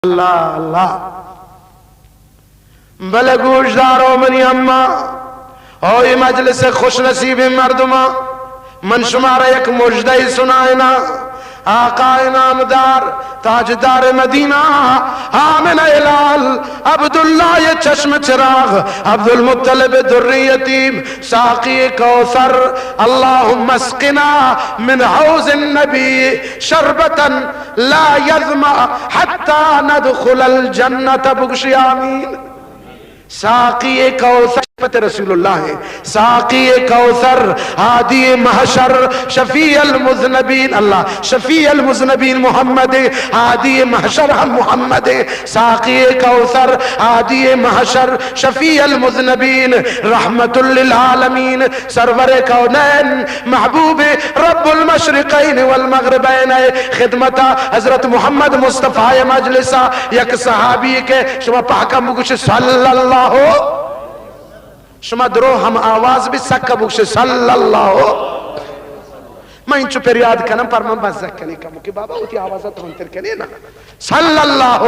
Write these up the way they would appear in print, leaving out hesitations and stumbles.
اللہ اللہ بلے گوشدارو منی اما اوی مجلس خوش نصیب مردما من شمارا یک مجدہی سنائنا آقا نامدار تاجدار مدینہ آمن الال عبداللہ یہ چشم چراغ عبدالمطلب در یتیم ساقی کوثر اللہم اسقنا من حوض النبی شربتا لا یظمع حتی ندخل الجنت بگشی آمین ساقی کوثر رسول اللہ ہے ساقی کوثر ہادی محشر شفیع المذنبین اللہ شفیع المذنبین محمد ہادی محشر ہم محمد ساقی کوثر ہادی محشر شفیع المذنبین رحمت للعالمین سرور کونین محبوب رب المشرقین والمغربین خدمت حضرت محمد مصطفیٰ مجلسہ یک صحابی کے شما پاکا مگوش صلی اللہ شما درو ہم آواز بھی سکا بکش صلی اللہ میں انچو پر یاد کنم پر من بس زکنی کمو کہ بابا ہوتی آوازت ہونتر کنی نا صلی اللہ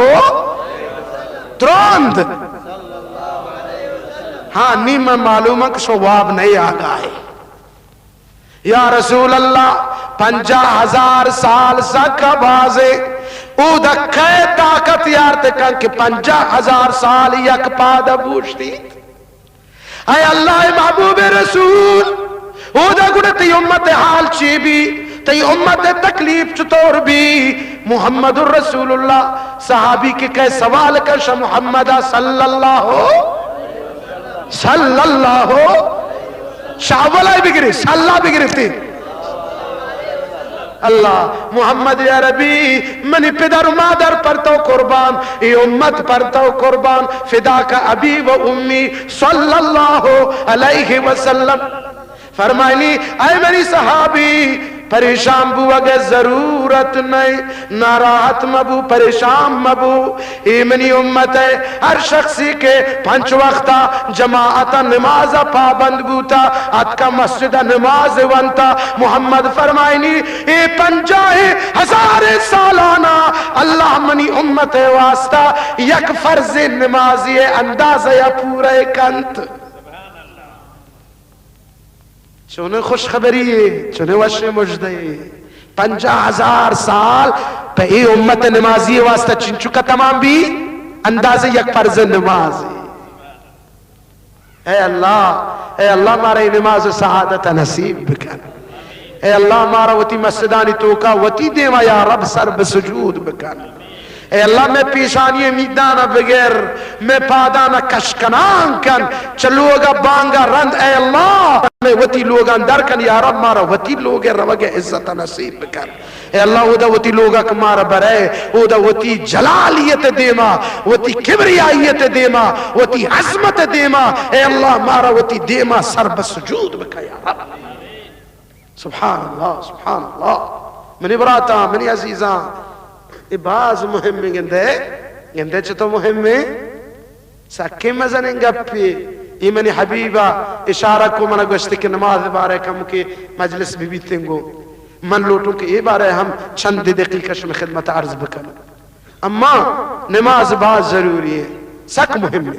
تروند ہاں نیم معلوم ہے کہ شواب نہیں آگا ہے یا رسول اللہ 50,000 سال سکا بازے او دکھے طاقت یارتے کن کہ 50,000 سال یک پادا بوشتی اے اللہ محبوب رسول او دا گوڑے تی امت حال چی بھی تی امت تکلیف چطور بھی محمد الرسول اللہ صحابی کے کہے سوال کرش محمد صلی اللہ صلی اللہ شاولائی بگری صلی اللہ بگری تھی اللہ محمد یا ربی منی پدر مادر پرتو قربان ای امت پرتو قربان فدا کا ابی و امی صلی اللہ علیہ وسلم فرمائنی اے منی صحابی پریشان بو اگر ضرورت نہیں ناراحت مبو پریشان مبو ای منی امت ہے ہر شخصی کے 5 وقتا جماعتا نماز پابند بوتا ات کا مسجد نماز ونتا محمد فرمائنی ای 50,000 سالانہ اللہ منی امت واسطہ یک فرض نمازی اندازہ یا پورے کنت چونے خوش خبری ہے چونے وش مجدے 50,000 سال پہ ای امت نمازی واسطہ چنچو کا تمام بھی اندازے یک فرض نماز اے اللہ مارے نماز سعادت نصیب بکن اے اللہ مارا وتی مسجدانی توکا وتی دیما یا رب سر بسجود بکن اے اللہ میں پیشانی میدانا بغیر میں پادانا کشکنان کن چلوگا بانگا رند اے اللہ میں وتی لوگا اندر کن یا رب مارا وتی لوگ روگ عزت نصیب بکن اے اللہ او دا وتی لوگا کمارا برے او دا وتی جلالیت دیما وتی کبریائیت دیما وتی عظمت دیما اے اللہ مارا وتی دیما سر بسجود بکا یا رب سبحان اللہ منی براتا منی عزیزاں باز مهم گندے چھتو مهم سکے مزنیں گپی ایمنی حبیبہ اشارہ کو منہ گوشتے کہ نماز بارے کم کے مجلس بھی بیتیں گو من لوٹوں کہ یہ بارے ہم چند دقیقہ شمی خدمت عرض بکن اما نماز باز ضروری ہے سک مهم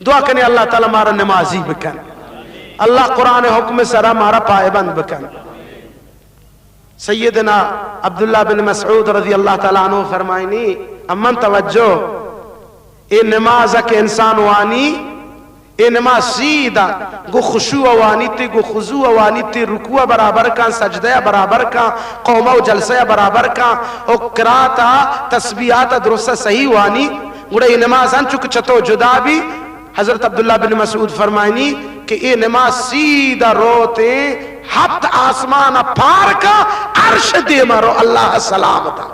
دعا کرنے اللہ تعالی مارا نمازی بکن اللہ قرآن حکم سرا مارا پائبند بکن سیدنا عبداللہ بن مسعود رضی اللہ تعالیٰ عنہ فرمائنی امن توجہ اے نماز کے انسان وانی اے نماز سیدہ گو خشوع وانی تی گو خضوع وانی تی رکوع برابر کا سجدہ برابر کا قومہ و جلسہ برابر کا او قرآتا تسبیحات درستہ صحیح وانی گوڑا یہ نماز ان چک چتو جدا بھی حضرت عبداللہ بن مسعود فرمائنی کہ یہ نماز سیدہ روتے ہفت آسمان پار کا عرش دے مرو اللہ سلامتا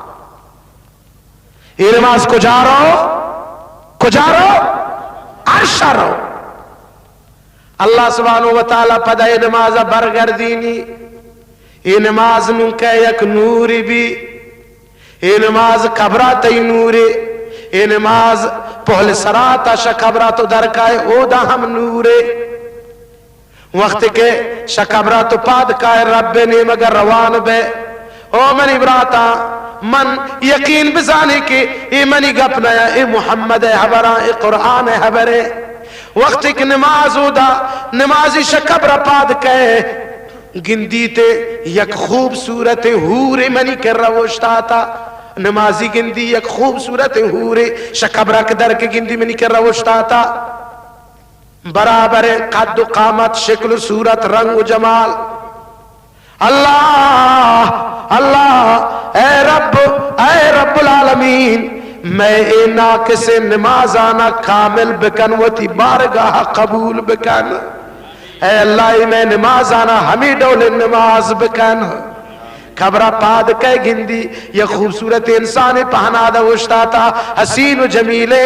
یہ نماز کجا رو عرش رو اللہ سبحانہ وتعالی پدہ یہ نماز برگردینی یہ نماز ننکہ یک نوری بھی یہ نماز قبراتی نوری یہ نماز پہل سراتا شکبراتو درکائے او دا ہم نورے وقت کے شکبراتو پاد کائے رب نے مگر روان بے او منی براتا من یقین بزانے کہ اے منی گپ نیا اے محمد حبرا اے قرآن حبرے وقت ایک نماز ہودا نمازی شکبر پاد کہے گندی تے یک خوبصورت حور منی کر روشتا تھا نمازی گندی یک خوبصورت حور شکبرک در کے گندی منی کر روشتا تھا برابر قد و قامت شکل و صورت رنگ و جمال اللہ اللہ اے رب العالمین میں اے ناقص نماز آنا کامل بکن وتی بارگاہ قبول بکن اے اللہ میں نماز آنا ہمیں ڈول نماز بکن خبرہ پاد کے گندی یہ خوبصورت انسان پہنا دا وشتا تھا حسین و جمیلے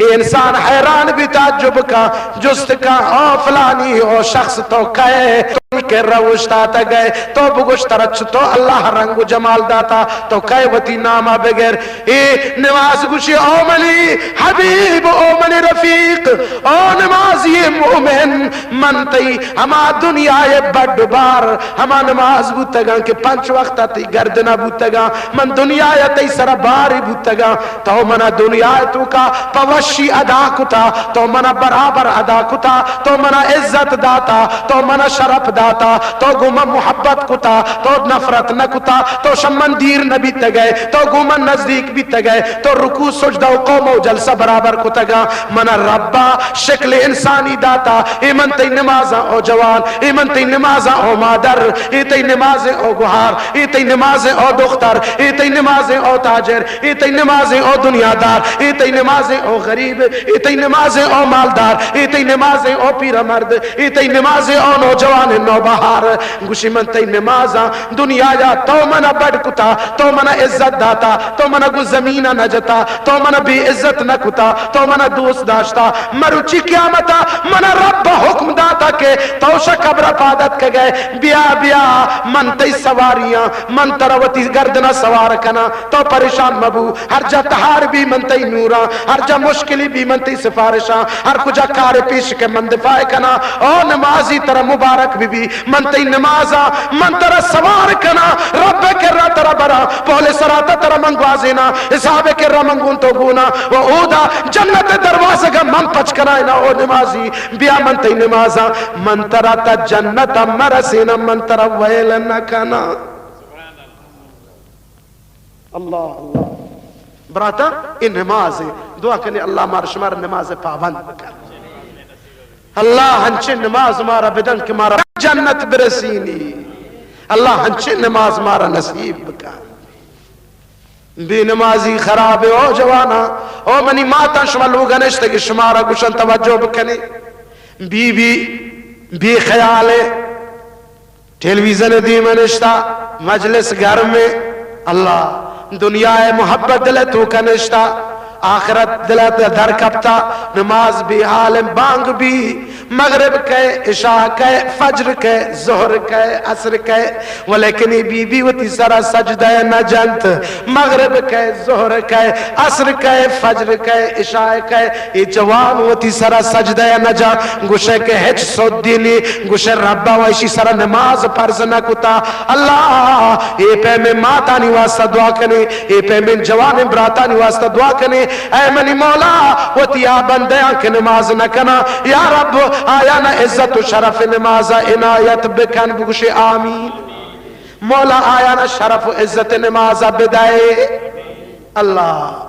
یہ انسان حیران بھی تعجب کا جست کا او فلانی او شخص تو کہے تو کہ روشتا تا گئے تو بگشت رچ تو اللہ رنگ و جمال داتا تو کہے وتی نامہ بغیر اے نماز گوشی او منی حبیب او منی رفیق او نمازی مومن منتی ہما دنیا بڑ بار ہما نماز بوتگا کہ 5 وقت تی گردنا بوتگا من دنیا تی سر باری بوتگا تو منا دنیا تو کا پوشی ادا کتا تو منا برابر ادا کتا تو منا عزت داتا تو منا شرف داتا تو گوما محبت کتا تو نفرت نہ کتا تو شمن دیر نبی تگئے تو گوما نزدیک بھی تگئے تو رکوع سجدہ و قوم و جلسہ برابر کتگا منا ربا شکل انسانی داتا ایمن تی نمازا او جوان ایمن تی نمازا او مادر ای تی نماز او گوھار ای تی نماز او دختر ای تی نماز او تاجر ای تی نماز او دنیادار ای تی نماز او غریب ای تی نماز او مالدار ای تی نماز او پیر مرد ای تی نماز او نوجوان نوبہار گوشی من تی نمازا دنیا یا تو منا بڑ کتا تو منا عزت داتا تو منا گو زمینہ نجتا تو منا بے عزت نہ کتا تو منا دوست داشتا مروچی قیامتا منا رب حکم داتا کہ توشا قبر پادت کے گئے بیا بیا من تی سواریاں من تروتی گردنا سوار کنا تو پریشان مبو ہر جا تہار بھی من تی نورا ہر جا مشکلی بھی من تی سفارشاں ہر کجا کار پیش کے من دفاع کنا او نمازی ترہ مبارک بھی من تی نمازا من ترہ سوار کنا رب کے را ترہ برا پہلے سراتا ترہ منگوازینا حساب کے را منگون تو گونا و اودا جنت دروازے کا من پچ کنائنا او نمازی بیا من تی نمازا من ترہ تا جنت مرسینا من ترہ ویلن کنا اللہ اللہ براتا ان نماز دعا کرنے اللہ مارا شمار نماز پابند بکر اللہ ہنچے نماز مارا بدن کے مارا جنت برسینی اللہ ہنچے نماز مارا نصیب بکر بے نمازی خراب او جوانا او منی ماتا شما لوگا نشتے کہ شمارا گوشن توجہ بکنے بی خیال ٹیلیویزن دی منشتا مجلس گھر میں اللہ دنیا محبت دل تو کنشتا آخرت دل در کپتا نماز بھی عالم بانگ بھی مغرب کے عشاء کے فجر کے ظہر کے عصر کے ولیکنی بی بی وتی سرا سجدہ نہ جنت مغرب کے ظہر کے عصر کے فجر کے عشاء کے یہ جوان وتی سرا سجدہ نہ جا گوشے کے ہچ سود دینی گوشے ربا ویشی سرا نماز فرض نہ کتا اللہ اے پہ میں ماتا نواستا دعا کنے اے پہ میں جوان براتا نواستا دعا کنے اے منی مولا وتیا بندیاں کے نماز نہ کنا یا رب آیا نہ عزت و شرف نماز عنایت بکن بگوش آمین مولا آیا نہ شرف و عزت نماز بدائے اللہ